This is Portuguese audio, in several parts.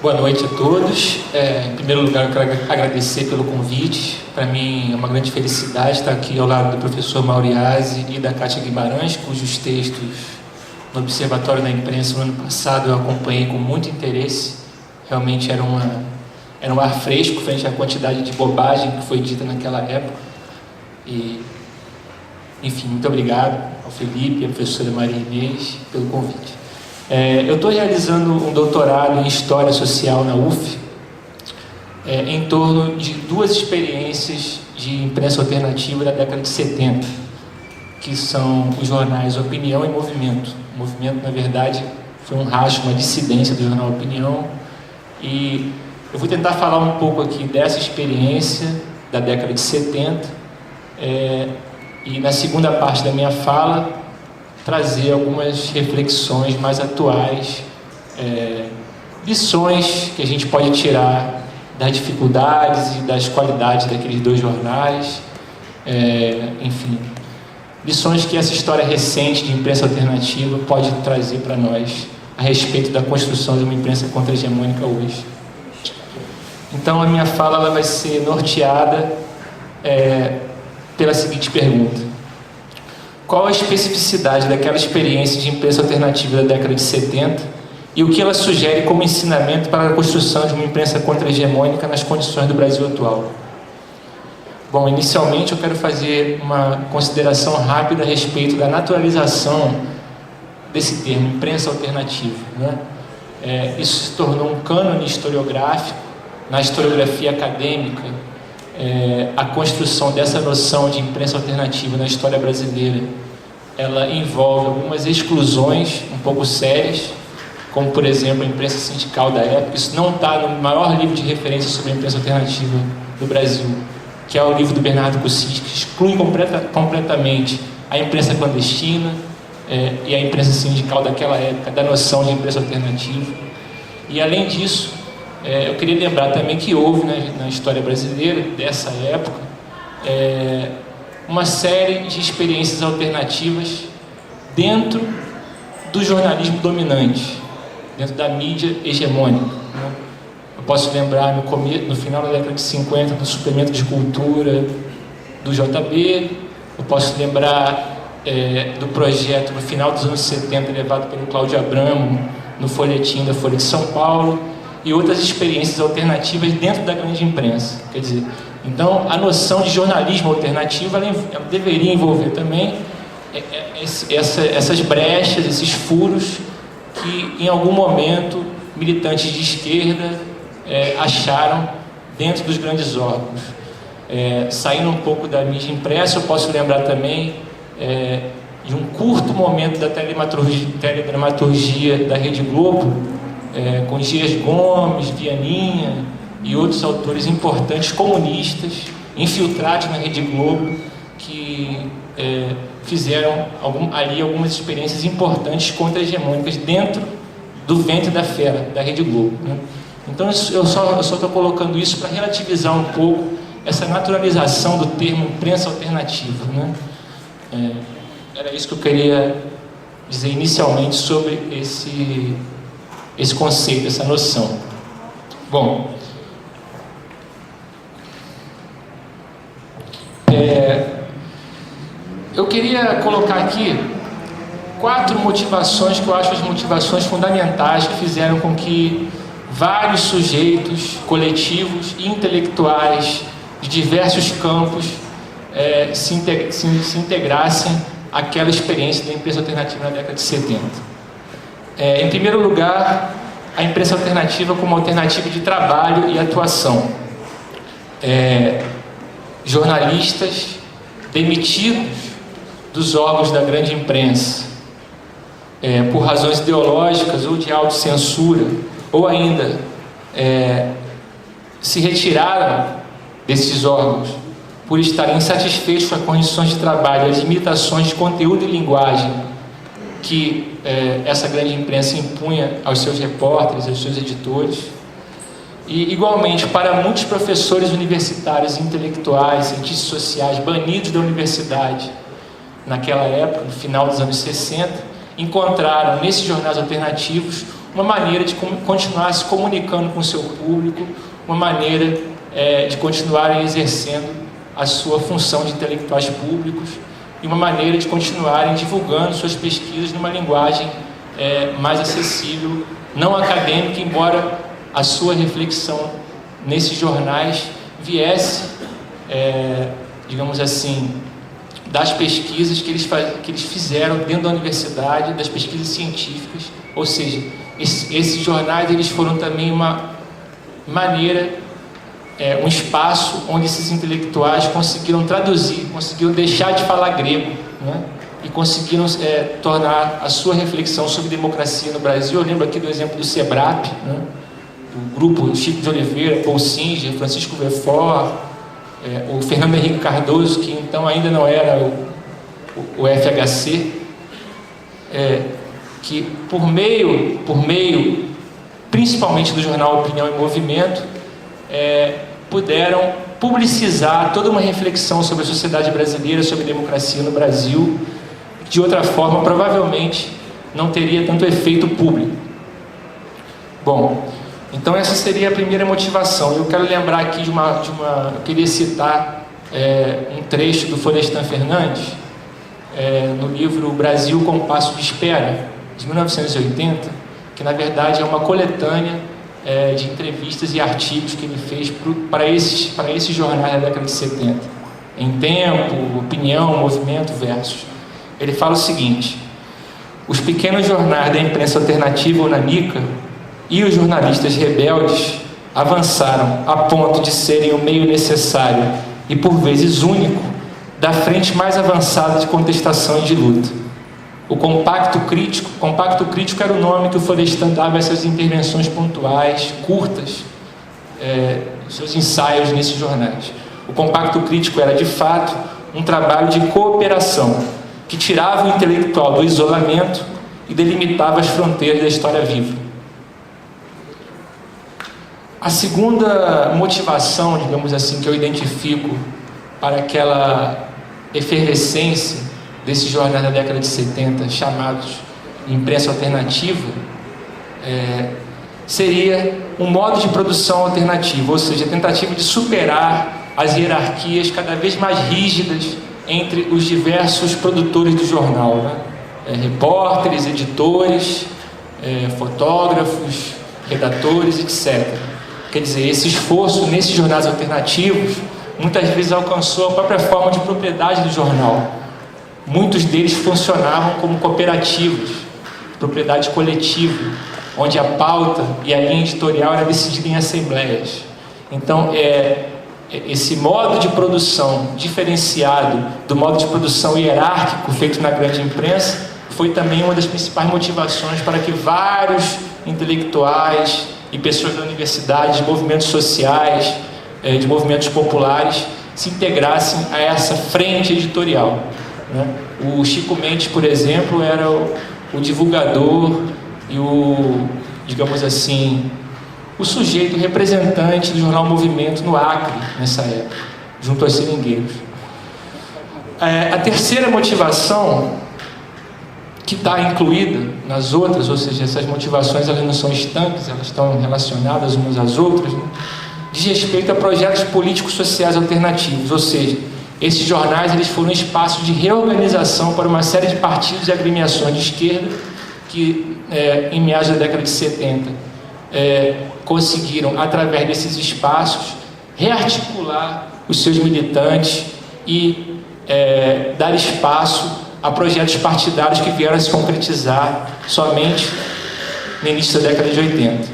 Boa noite a todos. Em primeiro lugar, eu quero agradecer pelo convite. Para mim é uma grande felicidade estar aqui ao lado do professor Mauriase e da Kátia Guimarães, cujos textos no Observatório da Imprensa no ano passado eu acompanhei com muito interesse. Realmente era um ar fresco frente à quantidade de bobagem que foi dita naquela época. Enfim, muito obrigado ao Felipe e à professora Maria Inês pelo convite. Eu estou realizando um doutorado em História Social na UF, em torno de duas experiências de imprensa alternativa da década de 70, que são os jornais Opinião e Movimento. O Movimento, na verdade, foi um racho, uma dissidência do jornal Opinião, e eu vou tentar falar um pouco aqui dessa experiência da década de 70, e na segunda parte da minha fala trazer algumas reflexões mais atuais, lições que a gente pode tirar das dificuldades e das qualidades daqueles dois jornais, enfim, lições que essa história recente de imprensa alternativa pode trazer para nós a respeito da construção de uma imprensa contra-hegemônica hoje. Então a minha fala ela vai ser norteada pela seguinte pergunta: qual a especificidade daquela experiência de imprensa alternativa da década de 70 e o que ela sugere como ensinamento para a construção de uma imprensa contra-hegemônica nas condições do Brasil atual? Bom, inicialmente eu quero fazer uma consideração rápida a respeito da naturalização desse termo, imprensa alternativa, né? Isso se tornou um cânone historiográfico na historiografia acadêmica. A construção dessa noção de imprensa alternativa na história brasileira, ela envolve algumas exclusões um pouco sérias, como por exemplo a imprensa sindical da época. Isso não está no maior livro de referência sobre a imprensa alternativa do Brasil, que é o livro do Bernardo Cussis, que exclui completamente a imprensa clandestina e a imprensa sindical daquela época da noção de imprensa alternativa. E além disso, eu queria lembrar também que houve na história brasileira dessa época uma série de experiências alternativas dentro do jornalismo dominante, dentro da mídia hegemônica, né? Eu posso lembrar no final da década de 50 do Suplemento de Cultura do JB, eu posso lembrar do projeto no final dos anos 70 levado pelo Cláudio Abramo no folhetim da Folha de São Paulo, e outras experiências alternativas dentro da grande imprensa. Quer dizer, então a noção de jornalismo alternativo ela deveria envolver também essas brechas, esses furos que em algum momento militantes de esquerda acharam dentro dos grandes órgãos. Saindo um pouco da mídia impressa, eu posso lembrar também de um curto momento da teledramaturgia da Rede Globo, com Dias Gomes, Vianinha e outros autores importantes comunistas infiltrados na Rede Globo, que fizeram ali algumas experiências importantes contra-hegemônicas dentro do ventre da fera da Rede Globo, né? Então eu só estou colocando isso para relativizar um pouco essa naturalização do termo imprensa alternativa, né? Era isso que eu queria dizer inicialmente sobre esse conceito, essa noção. Bom, eu queria colocar aqui 4 motivações que eu acho as motivações fundamentais que fizeram com que vários sujeitos, coletivos e intelectuais de diversos campos se integrassem àquela experiência da imprensa alternativa na década de 70. Em primeiro lugar, a imprensa alternativa como alternativa de trabalho e atuação. Jornalistas demitidos dos órgãos da grande imprensa por razões ideológicas ou de autocensura, ou ainda se retiraram desses órgãos por estarem insatisfeitos com as condições de trabalho, as limitações de conteúdo e linguagem que essa grande imprensa impunha aos seus repórteres, aos seus editores. E, igualmente, para muitos professores universitários, intelectuais, cientistas sociais, banidos da universidade naquela época, no final dos anos 60, encontraram nesses jornais alternativos uma maneira de continuar se comunicando com o seu público, uma maneira de continuarem exercendo a sua função de intelectuais públicos e uma maneira de continuarem divulgando suas pesquisas numa linguagem mais acessível, não acadêmica, embora a sua reflexão nesses jornais viesse, digamos assim, das pesquisas que eles fizeram dentro da universidade, das pesquisas científicas, ou seja, esses jornais eles foram também uma maneira, um espaço onde esses intelectuais conseguiram traduzir, conseguiram deixar de falar grego, né? E conseguiram tornar a sua reflexão sobre democracia no Brasil. Eu lembro aqui do exemplo do SEBRAP, né? O grupo Chico de Oliveira, Paul Singer, Francisco Verfort, o Fernando Henrique Cardoso, que então ainda não era o FHC, que por meio principalmente do jornal Opinião e Movimento, puderam publicizar toda uma reflexão sobre a sociedade brasileira, sobre a democracia no Brasil, que de outra forma provavelmente não teria tanto efeito público. Bom, então essa seria a primeira motivação. Eu quero lembrar aqui eu queria citar um trecho do Florestan Fernandes, no livro O Brasil Compasso de Espera, de 1980, que na verdade é uma coletânea de entrevistas e artigos que ele fez para esses jornais da década de 70. Em Tempo, Opinião, Movimento, Versus. Ele fala o seguinte: os pequenos jornais da imprensa alternativa ou nanica e os jornalistas rebeldes avançaram a ponto de serem o meio necessário e por vezes único da frente mais avançada de contestação e de luta. O compacto crítico era o nome que o Florestan dava a essas intervenções pontuais, curtas, seus ensaios nesses jornais. O compacto crítico era, de fato, um trabalho de cooperação, que tirava o intelectual do isolamento e delimitava as fronteiras da história viva. A segunda motivação, digamos assim, que eu identifico para aquela efervescência desses jornais da década de 70, chamados imprensa alternativa, seria um modo de produção alternativo, ou seja, a tentativa de superar as hierarquias cada vez mais rígidas entre os diversos produtores do jornal, né? Repórteres, editores, fotógrafos, redatores, etc. Quer dizer, esse esforço nesses jornais alternativos muitas vezes alcançou a própria forma de propriedade do jornal. Muitos deles funcionavam como cooperativas, propriedade coletiva, onde a pauta e a linha editorial era decidida em assembleias. Então, esse modo de produção diferenciado do modo de produção hierárquico feito na grande imprensa foi também uma das principais motivações para que vários intelectuais e pessoas da universidade, de movimentos sociais, de movimentos populares, se integrassem a essa frente editorial. O Chico Mendes, por exemplo, era o divulgador e digamos assim, o sujeito representante do jornal Movimento no Acre, nessa época, junto aos seringueiros. A terceira motivação, que está incluída nas outras, ou seja, essas motivações elas não são estanques, elas estão relacionadas umas às outras, né? Diz respeito a projetos políticos sociais alternativos, ou seja, esses jornais eles foram espaços de reorganização para uma série de partidos e agremiações de esquerda que, em meados da década de 70, conseguiram, através desses espaços, rearticular os seus militantes e dar espaço a projetos partidários que vieram a se concretizar somente no início da década de 80.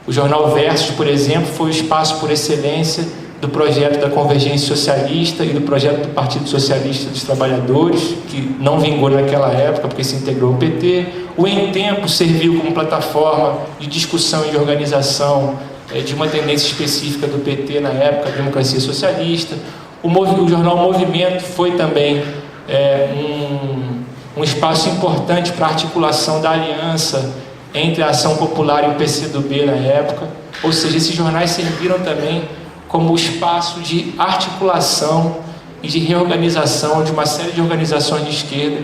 O jornal Versus, por exemplo, foi o espaço por excelência do projeto da Convergência Socialista e do projeto do Partido Socialista dos Trabalhadores, que não vingou naquela época porque se integrou ao PT. O Em Tempo serviu como plataforma de discussão e de organização de uma tendência específica do PT na época, a democracia socialista. O jornal Movimento foi também um espaço importante para a articulação da aliança entre a Ação Popular e o PCdoB na época, ou seja, esses jornais serviram também como espaço de articulação e de reorganização de uma série de organizações de esquerda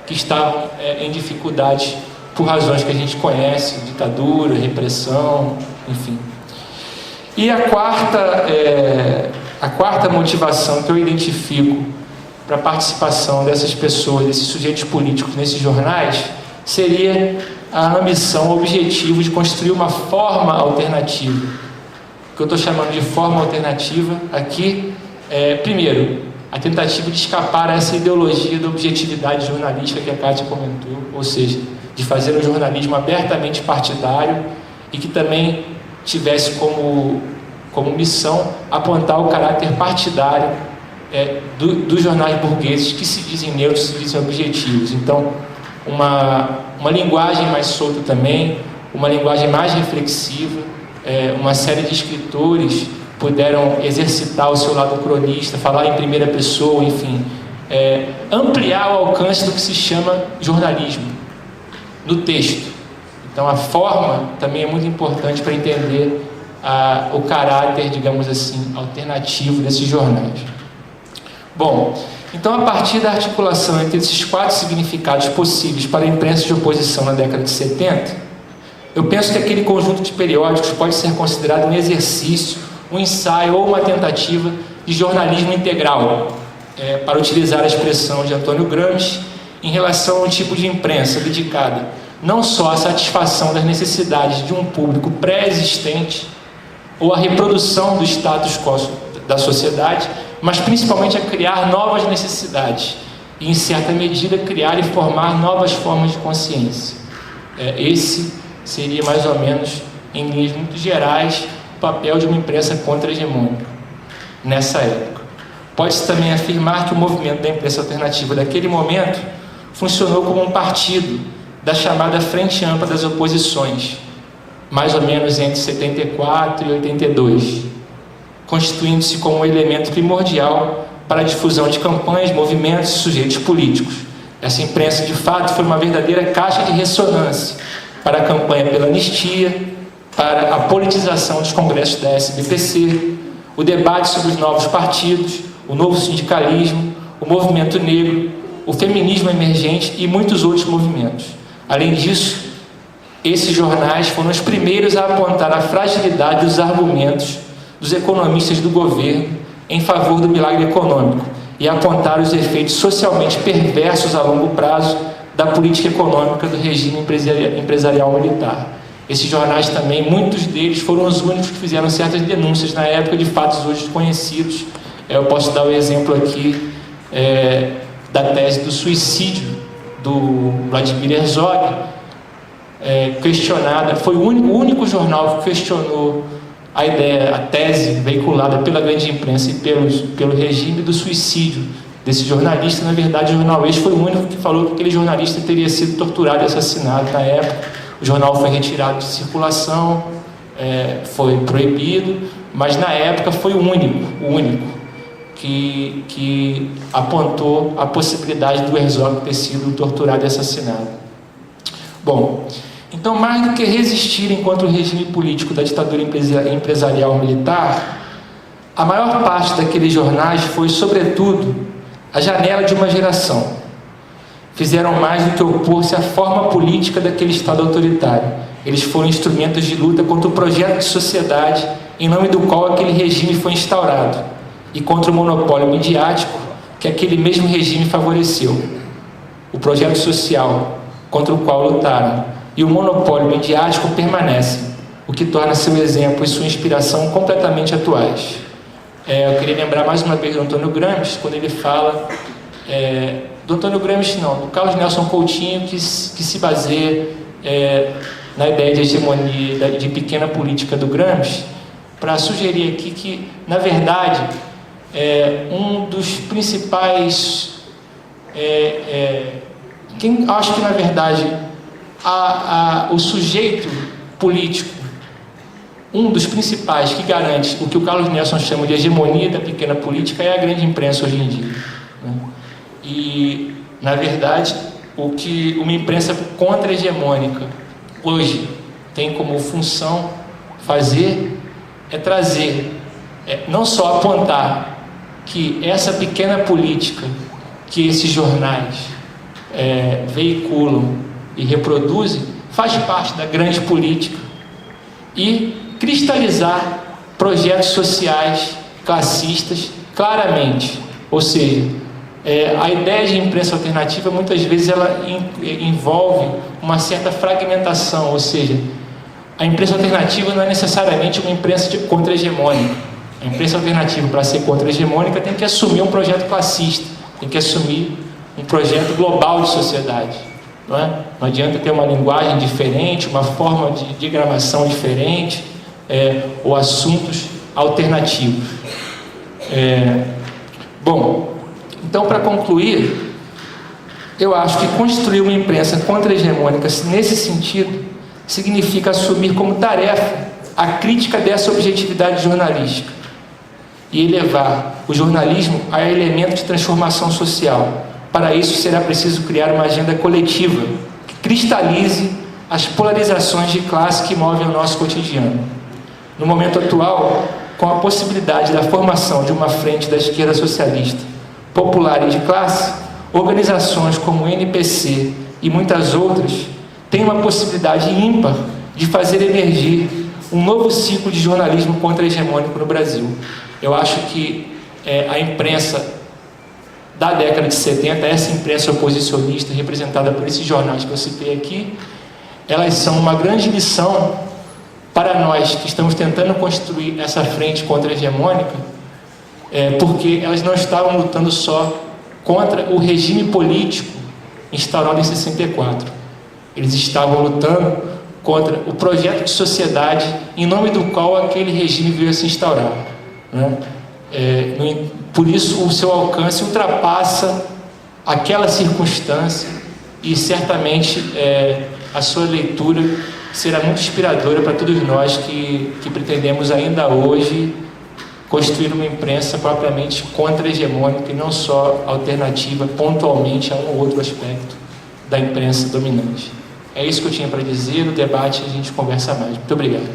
que estavam em dificuldades por razões que a gente conhece, ditadura, repressão, enfim. E a quarta motivação que eu identifico para a participação dessas pessoas, desses sujeitos políticos nesses jornais, seria a ambição, o objetivo de construir uma forma alternativa. O que eu estou chamando de forma alternativa aqui é, primeiro, a tentativa de escapar a essa ideologia da objetividade jornalística que a Kátia comentou, ou seja, de fazer um jornalismo abertamente partidário e que também tivesse como missão apontar o caráter partidário dos jornais burgueses que se dizem neutros, se dizem objetivos. Então, uma linguagem mais solta também, uma linguagem mais reflexiva, uma série de escritores puderam exercitar o seu lado cronista, falar em primeira pessoa, enfim, ampliar o alcance do que se chama jornalismo no texto. Então a forma também é muito importante para entender o caráter, digamos assim, alternativo desses jornais. Bom, então a partir da articulação entre esses 4 significados possíveis para a imprensa de oposição na década de 70, eu penso que aquele conjunto de periódicos pode ser considerado um exercício, um ensaio ou uma tentativa de jornalismo integral, para utilizar a expressão de Antônio Gramsci, em relação a um tipo de imprensa dedicada não só à satisfação das necessidades de um público pré-existente ou à reprodução do status quo da sociedade, mas principalmente a criar novas necessidades e, em certa medida, criar e formar novas formas de consciência. Esse seria mais ou menos, em linhas muito gerais, o papel de uma imprensa contra-hegemônica nessa época. Pode-se também afirmar que o movimento da imprensa alternativa daquele momento funcionou como um partido da chamada Frente Ampla das Oposições, mais ou menos entre 74 e 82, constituindo-se como um elemento primordial para a difusão de campanhas, movimentos e sujeitos políticos. Essa imprensa, de fato, foi uma verdadeira caixa de ressonância para a campanha pela anistia, para a politização dos congressos da SBPC, o debate sobre os novos partidos, o novo sindicalismo, o movimento negro, o feminismo emergente e muitos outros movimentos. Além disso, esses jornais foram os primeiros a apontar a fragilidade dos argumentos dos economistas do governo em favor do milagre econômico e a apontar os efeitos socialmente perversos a longo prazo da política econômica do regime empresarial militar. Esses jornais também, muitos deles foram os únicos que fizeram certas denúncias na época de fatos hoje desconhecidos. Eu posso dar o exemplo aqui da tese do suicídio do Vladimir Herzog, questionada. Foi o único jornal que questionou a ideia, a tese veiculada pela grande imprensa e pelo regime do suicídio desse jornalista. Na verdade, o jornal Eixo foi o único que falou que aquele jornalista teria sido torturado e assassinado na época. O jornal foi retirado de circulação, foi proibido, mas na época foi o único que apontou a possibilidade do Herzog ter sido torturado e assassinado. Bom, então, mais do que resistir enquanto o regime político da ditadura empresarial militar, a maior parte daqueles jornais foi, sobretudo, a janela de uma geração. Fizeram mais do que opor-se à forma política daquele Estado autoritário. Eles foram instrumentos de luta contra o projeto de sociedade em nome do qual aquele regime foi instaurado e contra o monopólio midiático que aquele mesmo regime favoreceu. O projeto social contra o qual lutaram e o monopólio midiático permanecem, o que torna seu exemplo e sua inspiração completamente atuais. Eu queria lembrar mais uma vez do Antônio Gramsci, quando ele fala... do Antônio Gramsci não, do Carlos Nelson Coutinho, que se baseia na ideia de hegemonia, de pequena política do Gramsci, para sugerir aqui que, na verdade, um dos principais... acho que, na verdade, o sujeito político, um dos principais que garante o que o Carlos Nelson chama de hegemonia da pequena política é a grande imprensa hoje em dia, né? E, na verdade, o que uma imprensa contra-hegemônica hoje tem como função fazer é trazer, não só apontar que essa pequena política que esses jornais veiculam e reproduzem, faz parte da grande política, e cristalizar projetos sociais classistas claramente. Ou seja, a ideia de imprensa alternativa muitas vezes ela envolve uma certa fragmentação, ou seja, a imprensa alternativa não é necessariamente uma imprensa contra-hegemônica. A imprensa alternativa, para ser contra-hegemônica, tem que assumir um projeto classista, tem que assumir um projeto global de sociedade. Não é? Não adianta ter uma linguagem diferente, uma forma de diagramação diferente, ou assuntos alternativos. Bom, então, para concluir, eu acho que construir uma imprensa contra-hegemônica nesse sentido significa assumir como tarefa a crítica dessa objetividade jornalística e elevar o jornalismo a elemento de transformação social. Para isso, será preciso criar uma agenda coletiva que cristalize as polarizações de classe que movem o nosso cotidiano. No momento atual, com a possibilidade da formação de uma frente da esquerda socialista, popular e de classe, organizações como o NPC e muitas outras têm uma possibilidade ímpar de fazer emergir um novo ciclo de jornalismo contra-hegemônico no Brasil. Eu acho que a imprensa da década de 70, essa imprensa oposicionista representada por esses jornais que eu citei aqui, elas são uma grande lição para nós que estamos tentando construir essa frente contra-hegemônica, porque elas não estavam lutando só contra o regime político instaurado em 64. Eles estavam lutando contra o projeto de sociedade em nome do qual aquele regime veio a se instaurar, né? Por isso o seu alcance ultrapassa aquela circunstância e certamente a sua leitura será muito inspiradora para todos nós que pretendemos ainda hoje construir uma imprensa propriamente contra-hegemônica e não só alternativa pontualmente a um ou outro aspecto da imprensa dominante. É isso que eu tinha para dizer. No debate a gente conversa mais. Muito obrigado.